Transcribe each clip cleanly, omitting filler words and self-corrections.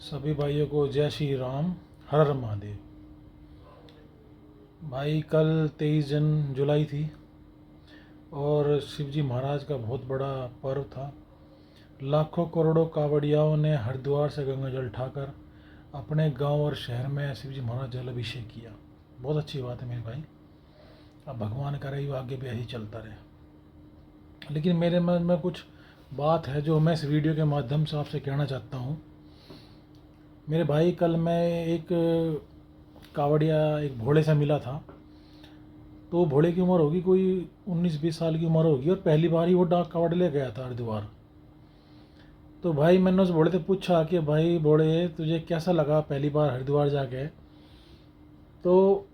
सभी भाइयों को जय श्री राम। हर हर महादेव। भाई कल 23 जुलाई थी और शिव जी महाराज का बहुत बड़ा पर्व था। लाखों करोड़ों कावड़ियाओं ने हरिद्वार से गंगा जल उठाकर अपने गांव और शहर में शिव जी महाराज जल अभिषेक किया। बहुत अच्छी बात है मेरे भाई। अब भगवान करे वो आगे भी यही चलता रहे। लेकिन मेरे मन में कुछ बात है जो मैं इस वीडियो के माध्यम से आपसे कहना चाहता हूँ। मेरे भाई कल मैं एक कावड़िया एक भोले से मिला था। तो भोले की उम्र होगी कोई 19-20 साल की उम्र होगी और पहली बार ही वो डाक कावड़ ले गया था हरिद्वार। तो भाई मैंने उस भोले से पूछा कि भाई भोले तुझे कैसा लगा पहली बार हरिद्वार जाके। तो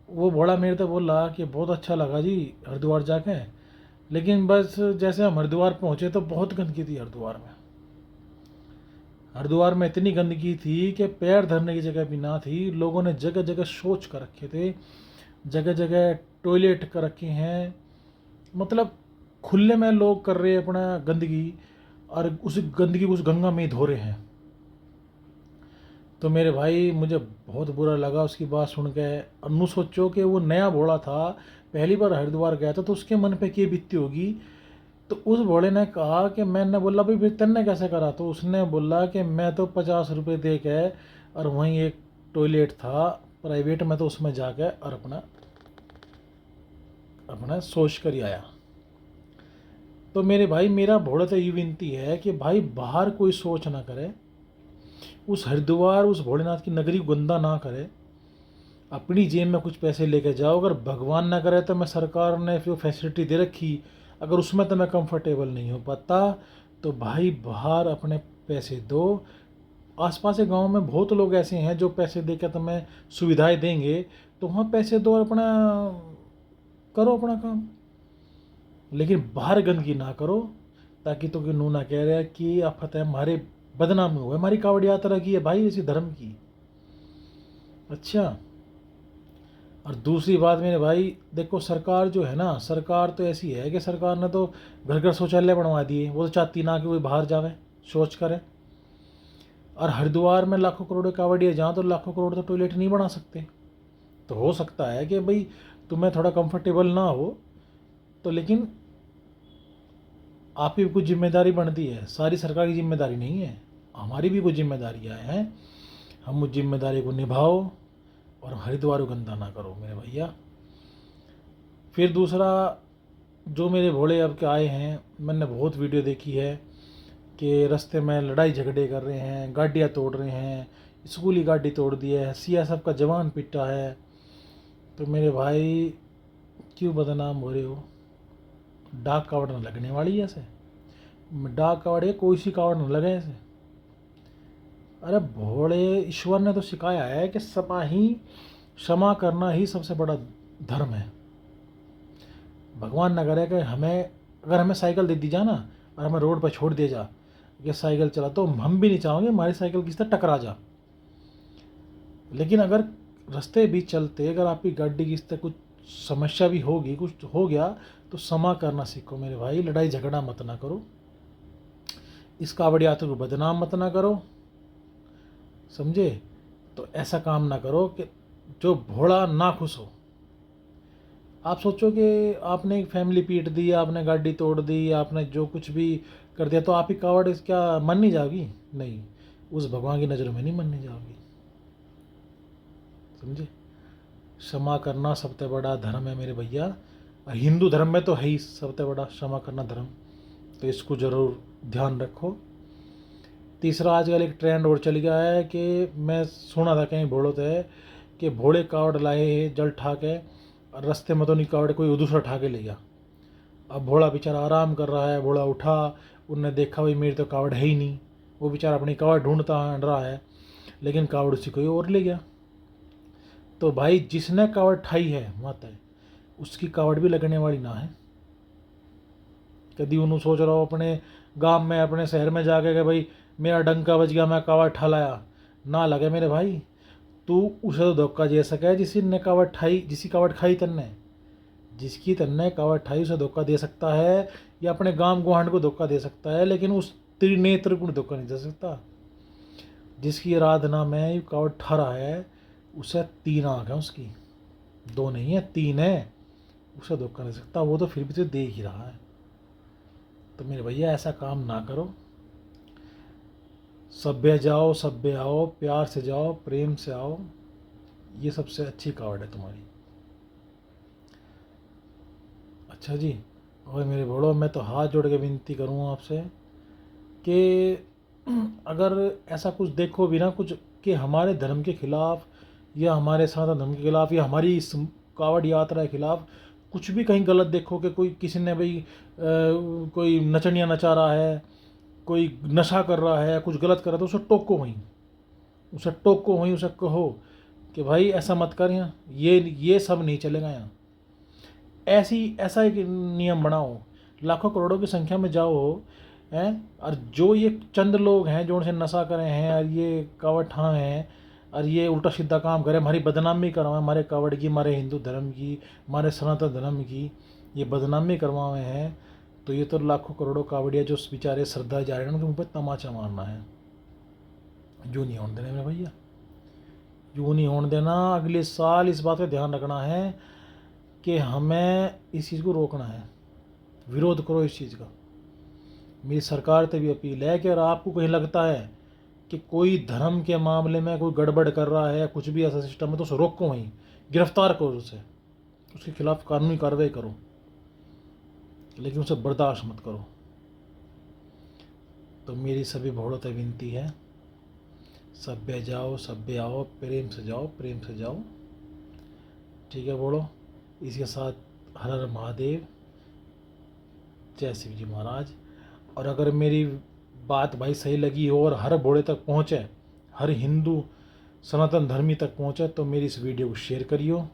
वो भोला मेरे से बोला कि बहुत अच्छा लगा जी हरिद्वार जाके, लेकिन बस जैसे हम हरिद्वार पहुँचे तो बहुत गंदगी थी हरिद्वार में। हरिद्वार में इतनी गंदगी थी कि पैर धरने की जगह भी ना थी। लोगों ने जगह जगह शौच कर रखे थे, जगह जगह टॉयलेट कर रखे हैं। मतलब खुले में लोग कर रहे हैं अपना गंदगी और उस गंदगी को उस गंगा में ही धो रहे हैं। तो मेरे भाई मुझे बहुत बुरा लगा उसकी बात सुन के। अनु सोचो कि वो नया भोला था, पहली बार हरिद्वार गया था, तो उसके मन पे क्या बीतती होगी। तो उस भोले ने कहा कि मैंने बोला भाई फिर तेने कैसे करा। तो उसने बोला कि मैं तो 50 रुपये दे के और वहीं एक टॉयलेट था प्राइवेट में, तो उसमें जाके और अपना अपना सोच कर ही आया। तो मेरे भाई मेरा भोले से ये विनती है कि भाई बाहर कोई सोच ना करे, उस हरिद्वार उस भोलेनाथ की नगरी को गंदा ना करे। अपनी जेब में कुछ पैसे लेके जाओ। अगर भगवान ना करे तो मैं सरकार ने जो फैसिलिटी दे रखी, अगर उसमें तो मैं कंफर्टेबल नहीं हो पाता, तो भाई बाहर अपने पैसे दो। आसपास के गांव में बहुत लोग ऐसे हैं जो पैसे दे के तुम्हें सुविधाएं देंगे, तो वहाँ पैसे दो और अपना करो अपना काम। लेकिन बाहर गंदगी ना करो, ताकि तो कि नू ना कह रहा कि आफत है हमारे बदनामी हुआ हमारी कावड़ यात्रा की है भाई इसी धर्म की। अच्छा, और दूसरी बात मेरे भाई देखो, सरकार जो है ना, सरकार तो ऐसी है कि सरकार ने तो घर घर शौचालय बनवा दिए। वो तो चाहती ना कि कोई बाहर जावे शौच करे। और हरिद्वार में लाखों करोड़ कावड़िया जहाँ, तो लाखों करोड़ तो टॉयलेट नहीं बना सकते। तो हो सकता है कि भाई तुम्हें थोड़ा कंफर्टेबल ना हो, तो लेकिन आप ही कुछ जिम्मेदारी बनती है। सारी सरकार की जिम्मेदारी नहीं है, हमारी भी कुछ जिम्मेदारियाँ हैं। हम उस जिम्मेदारी को निभाओ और हरिद्वार को गंदा ना करो मेरे भैया। फिर दूसरा, जो मेरे भोले अब के आए हैं, मैंने बहुत वीडियो देखी है कि रास्ते में लड़ाई झगड़े कर रहे हैं, गाड़ियाँ तोड़ रहे हैं, स्कूली गाड़ी तोड़ दी है, सीएसएफ का जवान पिटा है। तो मेरे भाई क्यों बदनाम हो रहे हो। डाक कावड़ न लगने वाली है ऐसे। डाक कावड़ है, कोई सी कावड़ न लगे ऐसे। अरे भोले ईश्वर ने तो सिखाया है कि क्षमा करना ही सबसे बड़ा धर्म है। भगवान न करे कि अगर हमें साइकिल दे दी जा ना और हमें रोड पर छोड़ दिया जा कि साइकिल चला, तो हम भी नहीं चाहेंगे हमारी साइकिल किसी तरह टकरा जा। लेकिन अगर रास्ते भी चलते अगर आपकी गाड़ी की तरह कुछ समस्या भी होगी, कुछ हो गया, तो क्षमा करना सीखो मेरे भाई। लड़ाई झगड़ा मत ना करो, इस कावड़ी यात्रा को बदनाम मत ना करो, समझे। तो ऐसा काम ना करो कि जो भोला ना खुश हो। आप सोचो कि आपने एक फैमिली पीट दी, आपने गाड़ी तोड़ दी, आपने जो कुछ भी कर दिया, तो आप ही कावड़ क्या मन नहीं जाओगी? नहीं, उस भगवान की नज़रों में नहीं मनने जाओगी, समझे। क्षमा करना सबसे बड़ा धर्म है मेरे भैया, और हिंदू धर्म में तो है ही सबसे बड़ा क्षमा करना धर्म। तो इसको ज़रूर ध्यान रखो। तीसरा, आजकल एक ट्रेंड और चल गया है कि मैं सुना था कहीं भोड़ों थे कि भोले कावड़ लाए जल ठा के, और रास्ते में तो नहीं कावड़ कोई दूसरा ठा के ले गया। अब भोला बेचारा आराम कर रहा है, भोला उठा, उनने देखा भाई मेरी तो कावड़ है ही नहीं। वो बेचारा अपनी कावड़ ढूंढता रहा है, लेकिन कावड़ उसी कोई और ले गया। तो भाई जिसने कावड़ ठाई है माता है, उसकी कावड़ भी लगने वाली ना है। कभी उन्होंने सोच रहा हो अपने गांव में अपने शहर में जाके कि भाई मेरा डंका बज गया मैं कावड़ ठलाया, ना लगे मेरे भाई। तू उसे तो धोखा दे सके जिसने कावड़ ठाई, जिसकी कावड़ खाई तन्ने, जिसकी तन्ने कावड़ ठाई उसे धोखा दे सकता है, या अपने गांव गुहांड को धोखा दे सकता है, लेकिन उस त्रिनेत्र को धोखा नहीं दे सकता। जिसकी आराधना में ये कावड़ ठहरा है, उसे 3 आँख है उसकी, 2 नहीं है 3 है। उसे धोखा नहीं सकता, वो तो फिर भी तो देख ही रहा है। तो मेरे भैया ऐसा काम ना करो, सभ्य जाओ सभ्य आओ, प्यार से जाओ प्रेम से आओ, ये सबसे अच्छी कावड़ है तुम्हारी। अच्छा जी। और मेरे बड़ों, मैं तो हाथ जोड़ के विनती करूँ आपसे कि अगर ऐसा कुछ देखो भी ना कुछ कि हमारे धर्म के खिलाफ या हमारे सनातन धर्म के खिलाफ या हमारी इस कावड़ यात्रा के खिलाफ कुछ भी कहीं गलत देखो कि कोई किसी ने भाई कोई नचनिया नचा रहा है, कोई नशा कर रहा है, कुछ गलत कर रहा है, तो उसे टोको वहीं, उसे टोको वहीं, उसे कहो कि भाई ऐसा मत कर, यहाँ ये सब नहीं चलेगा यहाँ। ऐसा एक नियम बनाओ, लाखों करोड़ों की संख्या में जाओ हैं, और जो ये चंद लोग हैं जो उनसे नशा करे हैं और ये कावड़ हैं और ये उल्टा सीधा काम करें, हमारी बदनामी करवाएं, हमारे कावड़ की, हमारे हिंदू धर्म की, हमारे सनातन धर्म की ये बदनामी करवाए हैं, तो ये तो लाखों करोड़ों कावड़िया जो बेचारे श्रद्धा जा रहे हैं उनके मुँह पर तमाचा मारना है। जो नहीं होने देना मेरे भैया, जो नहीं होने देना। अगले साल इस बात का ध्यान रखना है कि हमें इस चीज़ को रोकना है, विरोध करो इस चीज़ का। मेरी सरकार से भी अपील है कि अगर आपको कहीं लगता है कि कोई धर्म के मामले में कोई गड़बड़ कर रहा है, कुछ भी ऐसा सिस्टम है, तो उसे रोको, वहीं गिरफ्तार करो उसे, उसके खिलाफ कानूनी कार्रवाई करो, लेकिन उसे बर्दाश्त मत करो। तो मेरी सभी भोड़ों से विनती है, सभ्य जाओ सभ्य आओ, प्रेम से जाओ प्रेम से जाओ। ठीक है भोड़ो, इसके साथ हर हर महादेव, जय शिव जी महाराज। और अगर मेरी बात भाई सही लगी हो और हर भोड़े तक पहुँचे, हर हिंदू सनातन धर्मी तक पहुँचे, तो मेरी इस वीडियो को शेयर करियो।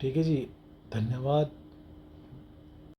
ठीक है जी, धन्यवाद।